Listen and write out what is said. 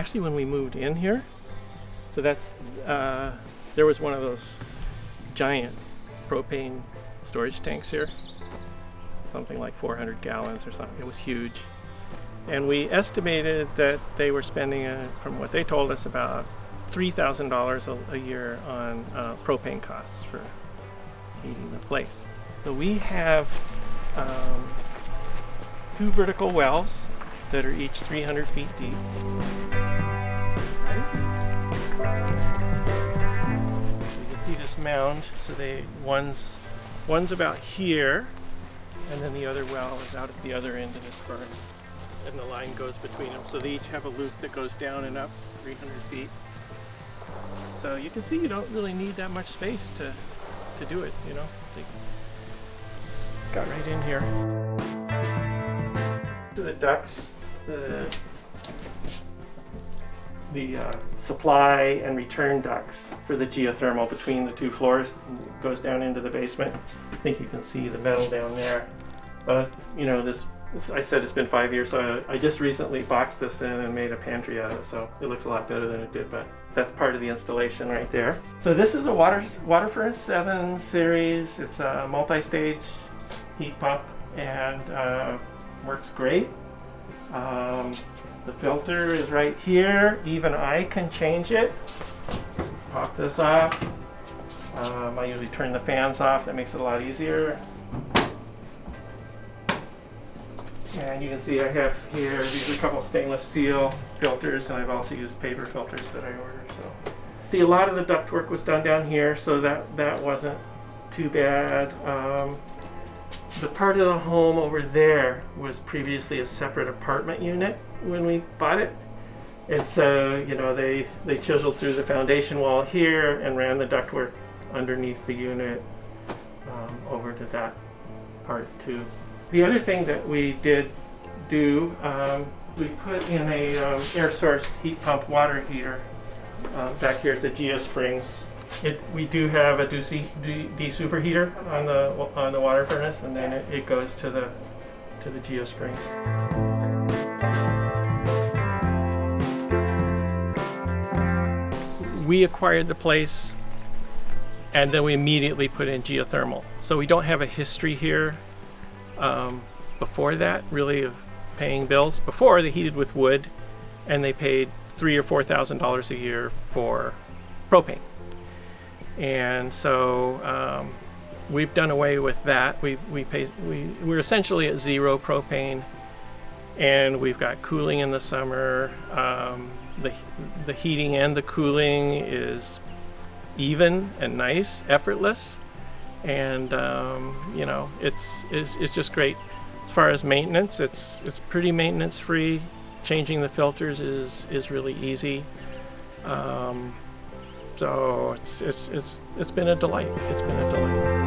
actually when we moved in here. So that's, there was one of those giant propane storage tanks here. Something like 400 gallons or something. It was huge. And we estimated that they were spending, from what they told us, about $3,000 a year on propane costs for heating the place. So we have 2 vertical wells that are each 300 feet deep. Right? You can see this mound. So one's about here, and then the other well is out at the other end of this burn. And the line goes between them. So they each have a loop that goes down and up 300 feet. So you can see you don't really need that much space to do it, you know. They got right in here. To the ducts, the supply and return ducts for the geothermal between the 2 floors. It goes down into the basement. I think you can see the metal down there. But you know, this I said it's been 5 years, so I just recently boxed this in and made a pantry out of it, so it looks a lot better than it did, but that's part of the installation right there. So this is a water furnace 7 series. It's a multi-stage heat pump and works great. The filter is right here. Even I can change it. Pop this off. I usually turn the fans off. That makes it a lot easier. And you can see I have here, these are a couple of stainless steel filters, and I've also used paper filters that I ordered. So, see, a lot of the ductwork was done down here, so that wasn't too bad. The part of the home over there was previously a separate apartment unit when we bought it. And so, you know, they chiseled through the foundation wall here and ran the ductwork underneath the unit over to that part too. The other thing that we did do, we put in a air source heat pump water heater back here at the GeoSprings. We do have a Desuperheater on the water furnace, and then it goes to the GeoSprings. We acquired the place, and then we immediately put in geothermal. So we don't have a history here. Before that, really, of paying bills. Before, they heated with wood, and they paid $3,000 or $4,000 a year for propane. And so we've done away with that. We're essentially at 0 propane, and we've got cooling in the summer. The heating and the cooling is even and nice, effortless. And you know, it's just great. As far as maintenance, it's pretty maintenance free. Changing the filters is really easy. So it's been a delight. It's been a delight.